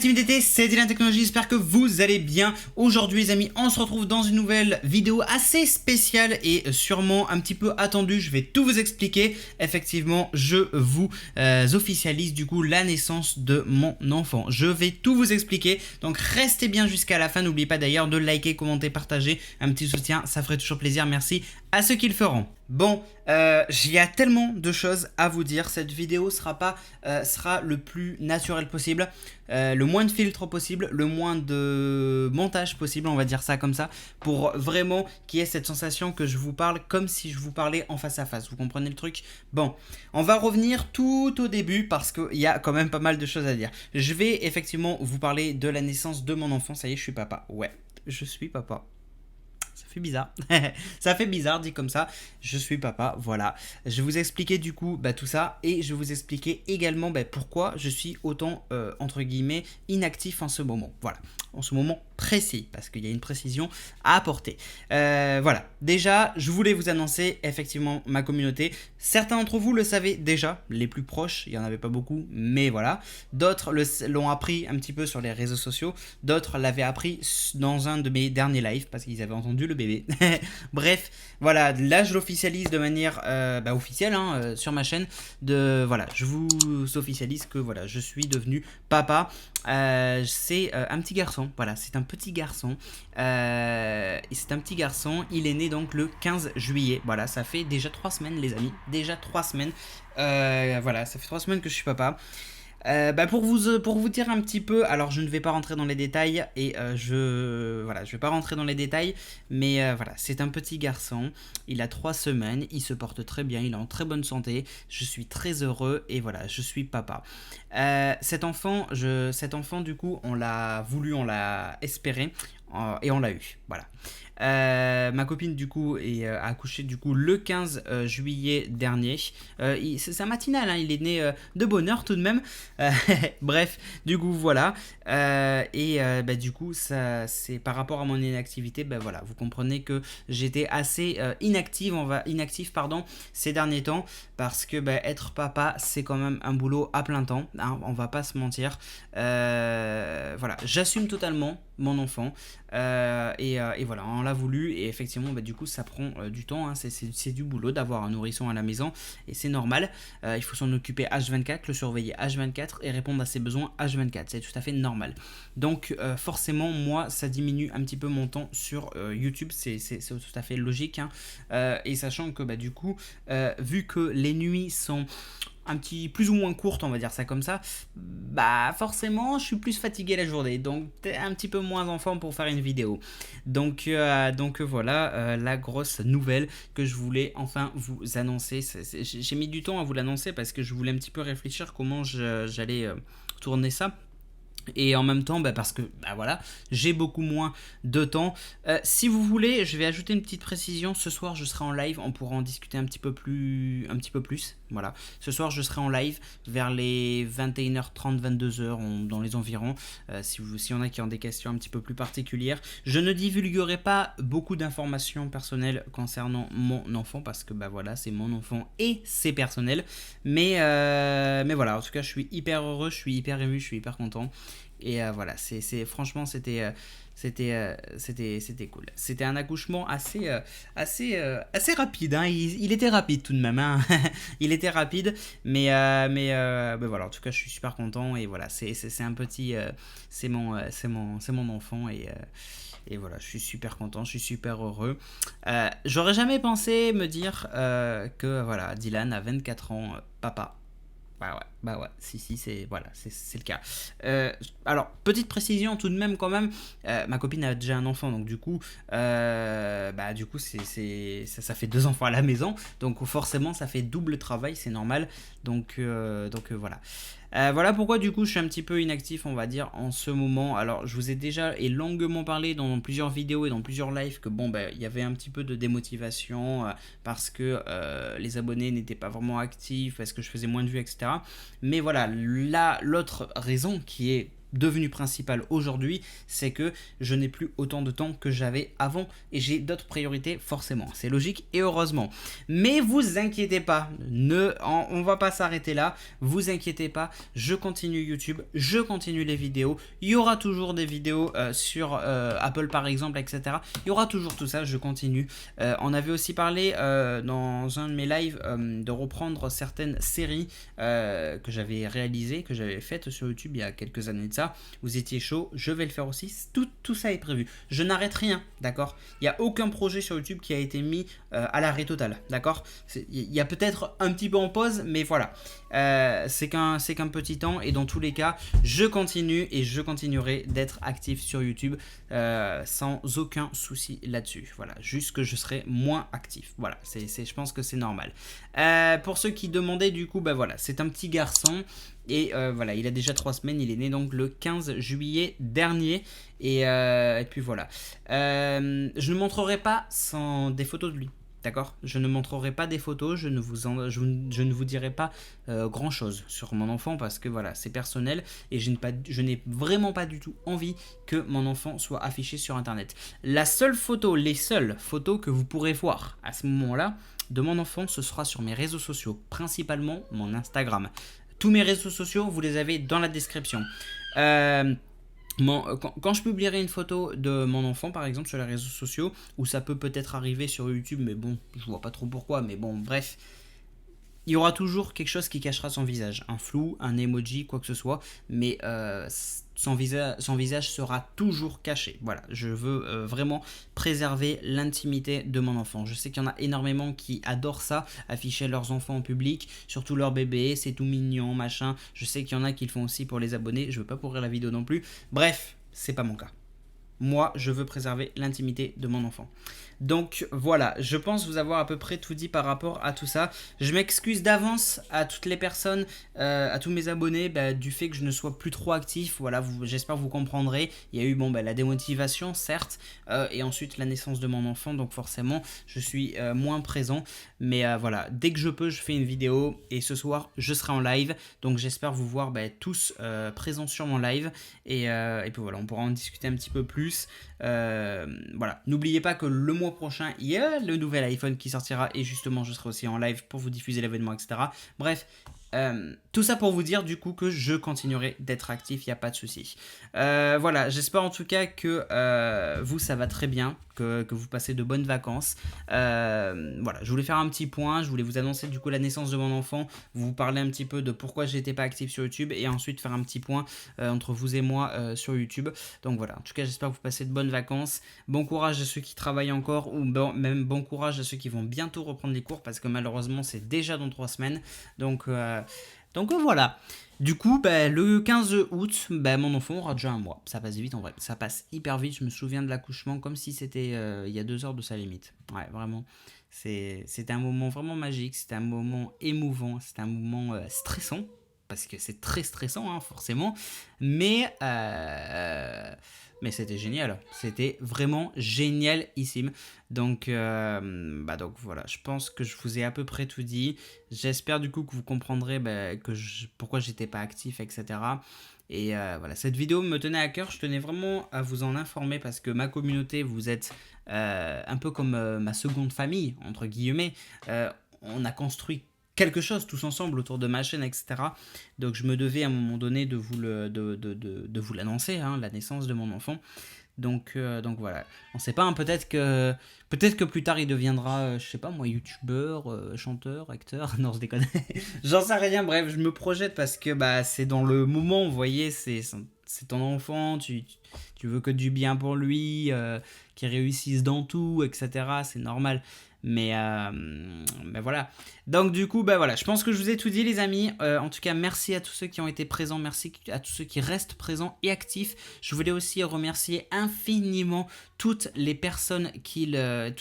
team DT, c'est Dylan Technologies, j'espère que vous allez bien. Aujourd'hui les amis, on se retrouve dans une nouvelle vidéo assez spéciale et sûrement un petit peu attendue. Je vais tout vous expliquer. Effectivement, je vous officialise du coup la naissance de mon enfant. Je vais tout vous expliquer, donc restez bien jusqu'à la fin. N'oubliez pas d'ailleurs de liker, commenter, partager, un petit soutien, ça ferait toujours plaisir. Merci à ceux qui le feront. Bon, il y a tellement de choses à vous dire. Cette vidéo sera le plus naturel possible, le moins de filtres possible, le moins de montage possible, on va dire ça comme ça, pour vraiment qu'il y ait cette sensation que je vous parle comme si je vous parlais en face à face. Vous comprenez le truc? Bon, on va revenir tout au début parce qu'il y a quand même pas mal de choses à dire. Je vais effectivement vous parler de la naissance de mon enfant. Ça y est, je suis papa. Ouais, je suis papa. Ça fait bizarre. Ça fait bizarre dit comme ça. Je suis papa, voilà. Je vais vous expliquer du coup tout ça et je vais vous expliquer également pourquoi je suis autant entre guillemets inactif en ce moment. Voilà, en ce moment précis parce qu'il y a une précision à apporter. Voilà, déjà je voulais vous annoncer effectivement ma communauté. Certains d'entre vous le savaient déjà, les plus proches, il n'y en avait pas beaucoup, mais voilà. D'autres l'ont appris un petit peu sur les réseaux sociaux, d'autres l'avaient appris dans un de mes derniers lives parce qu'ils avaient entendu le bébé. Bref, voilà, là je l'officialise de manière officielle sur ma chaîne. Voilà, je vous officialise que voilà, je suis devenu papa. C'est un petit garçon, voilà, c'est un petit garçon. Il est né donc le 15 juillet. Voilà, ça fait déjà 3 semaines les amis, déjà 3 semaines. Voilà, ça fait 3 semaines que je suis papa. Pour vous dire un petit peu, alors je ne vais pas rentrer dans les détails et je vais pas rentrer dans les détails, mais voilà, c'est un petit garçon, il a 3 semaines, il se porte très bien, il est en très bonne santé, je suis très heureux et voilà, je suis papa. Cet enfant du coup, on l'a voulu, on l'a espéré et on l'a eu, voilà. Ma copine du coup a accouché du coup le 15 juillet dernier. C'est un matinal, il est né de bonne heure tout de même. Bref, du coup voilà. Du coup ça c'est par rapport à mon inactivité. Voilà, vous comprenez que j'étais assez inactif ces derniers temps parce que être papa c'est quand même un boulot à plein temps. On va pas se mentir. Voilà, j'assume totalement mon enfant et voilà, on l'a voulu et effectivement du coup ça prend du temps, c'est du boulot d'avoir un nourrisson à la maison et c'est normal. Il faut s'en occuper H24, le surveiller H24 et répondre à ses besoins H24, c'est tout à fait normal. Donc forcément moi ça diminue un petit peu mon temps sur YouTube, c'est tout à fait logique et sachant que du coup vu que les nuits sont un petit plus ou moins courte, on va dire ça comme ça, forcément je suis plus fatigué la journée, donc un petit peu moins en forme pour faire une vidéo. Donc voilà la grosse nouvelle que je voulais enfin vous annoncer. J'ai mis du temps à vous l'annoncer parce que je voulais un petit peu réfléchir comment j'allais tourner ça. Et en même temps, parce que voilà, j'ai beaucoup moins de temps. Si vous voulez, je vais ajouter une petite précision. Ce soir, je serai en live. On pourra en discuter un petit peu plus. Voilà. Ce soir, je serai en live vers les 21h30, 22h dans les environs. S'il y en a qui ont des questions un petit peu plus particulières, je ne divulguerai pas beaucoup d'informations personnelles concernant mon enfant parce que voilà, c'est mon enfant et c'est personnel. Mais voilà, en tout cas, je suis hyper heureux, je suis hyper ému, je suis hyper content. Et voilà, franchement c'était cool. C'était un accouchement assez rapide. Il était rapide tout de même. Il était rapide, mais voilà. En tout cas, je suis super content et voilà, c'est un petit, c'est mon enfant et voilà, je suis super content, je suis super heureux. J'aurais jamais pensé me dire que voilà, Dylan a 24 ans, papa. Ouais, si, c'est le cas. Alors, petite précision tout de même quand même, ma copine a déjà un enfant, donc du coup, ça fait 2 enfants à la maison, donc forcément ça fait double travail, c'est normal, donc voilà. Voilà pourquoi du coup je suis un petit peu inactif on va dire en ce moment. Alors je vous ai déjà et longuement parlé dans plusieurs vidéos et dans plusieurs lives que il y avait un petit peu de démotivation parce que les abonnés n'étaient pas vraiment actifs, parce que je faisais moins de vues etc. Mais voilà, là l'autre raison qui est devenu principal aujourd'hui, c'est que je n'ai plus autant de temps que j'avais avant et j'ai d'autres priorités forcément. C'est logique et heureusement. Mais vous inquiétez pas, on va pas s'arrêter là. Vous inquiétez pas, je continue YouTube, je continue les vidéos. Il y aura toujours des vidéos sur Apple par exemple, etc. Il y aura toujours tout ça, je continue. On avait aussi parlé dans un de mes lives de reprendre certaines séries que j'avais réalisées, que j'avais faites sur YouTube il y a quelques années de ça. Vous étiez chaud, je vais le faire aussi. Tout ça est prévu. Je n'arrête rien, d'accord? Il n'y a aucun projet sur YouTube qui a été mis à l'arrêt total, d'accord? Il y a peut-être un petit peu en pause, mais voilà. C'est qu'un petit temps et dans tous les cas, je continue et je continuerai d'être actif sur YouTube sans aucun souci là-dessus. Voilà, juste que je serai moins actif. Voilà, je pense que c'est normal. Pour ceux qui demandaient, du coup, bah voilà, c'est un petit garçon. Et voilà, il a déjà 3 semaines, il est né donc le 15 juillet dernier. Et puis voilà. Je ne montrerai pas des photos de lui. D'accord? Je ne montrerai pas des photos, je ne vous dirai pas grand chose sur mon enfant parce que voilà, c'est personnel et je n'ai vraiment pas du tout envie que mon enfant soit affiché sur internet. Les seules photos que vous pourrez voir à ce moment-là de mon enfant, ce sera sur mes réseaux sociaux, principalement mon Instagram. Tous mes réseaux sociaux, vous les avez dans la description. Quand je publierai une photo de mon enfant par exemple sur les réseaux sociaux, ou ça peut-être arriver sur YouTube, mais bon, je vois pas trop pourquoi, mais bon, bref, il y aura toujours quelque chose qui cachera son visage, un flou, un emoji, quoi que ce soit, mais son visage sera toujours caché. Voilà, je veux vraiment préserver l'intimité de mon enfant. Je sais qu'il y en a énormément qui adorent ça, afficher leurs enfants en public, surtout leurs bébés, c'est tout mignon, machin. Je sais qu'il y en a qui le font aussi pour les abonnés, je veux pas pourrir la vidéo non plus. Bref, c'est pas mon cas. Moi, je veux préserver l'intimité de mon enfant. Donc voilà, je pense vous avoir à peu près tout dit par rapport à tout ça. Je m'excuse d'avance à toutes les personnes, à tous mes abonnés, du fait que je ne sois plus trop actif. Voilà, j'espère que vous comprendrez. Il y a eu la démotivation, certes, et ensuite la naissance de mon enfant. Donc forcément, je suis moins présent. Mais voilà, dès que je peux, je fais une vidéo. Et ce soir, je serai en live. Donc j'espère vous voir tous présents sur mon live. Et puis voilà, on pourra en discuter un petit peu plus. Voilà, n'oubliez pas que le mois prochain, il y a le nouvel iPhone qui sortira et justement, je serai aussi en live pour vous diffuser l'événement, etc. Bref, tout ça pour vous dire du coup que je continuerai d'être actif, il n'y a pas de souci. Voilà, j'espère en tout cas que vous, ça va très bien, que vous passez de bonnes vacances. Voilà, je voulais faire un petit point, je voulais vous annoncer du coup la naissance de mon enfant, vous parler un petit peu de pourquoi j'étais pas actif sur YouTube et ensuite faire un petit point entre vous et moi sur YouTube. Donc voilà, en tout cas j'espère que vous passez de bonnes vacances. Bon courage à ceux qui travaillent encore ou même bon courage à ceux qui vont bientôt reprendre les cours parce que malheureusement c'est déjà dans 3 semaines. Donc voilà. Du coup, le 15 août, mon enfant aura déjà un mois. Ça passe vite en vrai. Ça passe hyper vite. Je me souviens de l'accouchement comme si c'était il y a 2 heures de sa limite. Ouais, vraiment. C'était un moment vraiment magique. C'était un moment émouvant. C'était un moment stressant. Parce que c'est très stressant, hein, forcément. Mais c'était génial. C'était vraiment génialissime. Donc voilà, je pense que je vous ai à peu près tout dit. J'espère du coup que vous comprendrez pourquoi j'étais pas actif, etc. Et voilà, cette vidéo me tenait à cœur. Je tenais vraiment à vous en informer parce que ma communauté, vous êtes un peu comme ma seconde famille, entre guillemets. On a construit quelque chose tous ensemble autour de ma chaîne, etc. Donc je me devais à un moment donné de vous l'annoncer, hein, la naissance de mon enfant. Donc voilà, on sait pas, hein, peut-être que plus tard il deviendra, je sais pas moi, youtubeur, chanteur, acteur, non je déconne, j'en sais rien, bref, je me projette parce que c'est dans le moment, vous voyez, c'est ton enfant, tu veux que du bien pour lui, qu'il réussisse dans tout, etc., c'est normal. Mais voilà. Donc du coup, voilà. Je pense que je vous ai tout dit, les amis. En tout cas, merci à tous ceux qui ont été présents. Merci à tous ceux qui restent présents et actifs. Je voulais aussi remercier infiniment toutes les personnes qui like,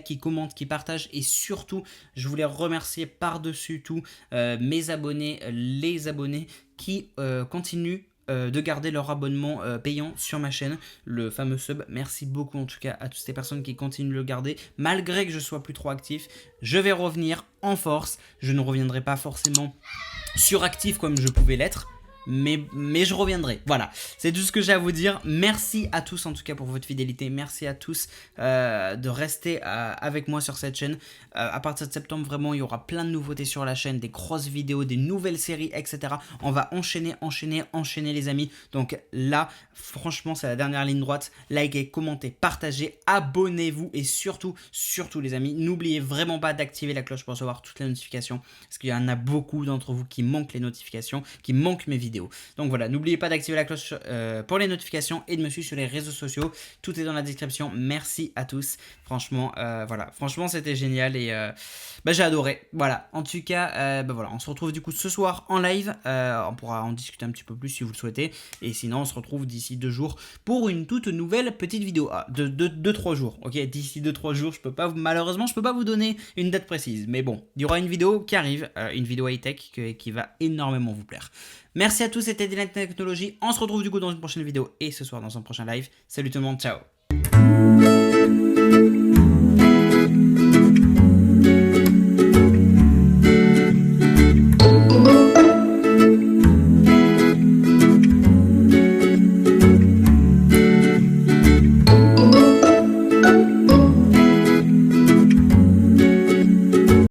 qui commentent, qui partagent. Et surtout, je voulais remercier par-dessus tout mes abonnés, les abonnés qui continuent de garder leur abonnement payant sur ma chaîne, le fameux sub. Merci beaucoup en tout cas à toutes ces personnes qui continuent de le garder malgré que je sois plus trop actif. Je vais revenir en force, je ne reviendrai pas forcément suractif comme je pouvais l'être, mais je reviendrai. Voilà, c'est tout ce que j'ai à vous dire. Merci à tous en tout cas pour votre fidélité. Merci à tous de rester avec moi sur cette chaîne. À partir de septembre, vraiment, il y aura plein de nouveautés sur la chaîne, des grosses vidéos, des nouvelles séries, etc. On va enchaîner les amis. Donc là, franchement, c'est la dernière ligne droite. Likez, commentez, partagez, abonnez-vous et surtout les amis, n'oubliez vraiment pas d'activer la cloche pour recevoir toutes les notifications parce qu'il y en a beaucoup d'entre vous qui manquent les notifications, qui manquent mes vidéos. Donc voilà, n'oubliez pas d'activer la cloche pour les notifications et de me suivre sur les réseaux sociaux. Tout est dans la description. Merci à tous. Franchement, voilà, franchement c'était génial et j'ai adoré. Voilà, en tout cas, voilà, on se retrouve du coup ce soir en live. On pourra en discuter un petit peu plus si vous le souhaitez. Et sinon, on se retrouve d'ici 2 jours pour une toute nouvelle petite vidéo. Ah, de 2-3 jours, ok. D'ici 2-3 jours, malheureusement, je peux pas vous donner une date précise. Mais bon, il y aura une vidéo qui arrive, une vidéo high-tech qui va énormément vous plaire. Merci à tous, c'était Dylan Technologies. On se retrouve du coup dans une prochaine vidéo et ce soir dans un prochain live. Salut tout le monde, ciao.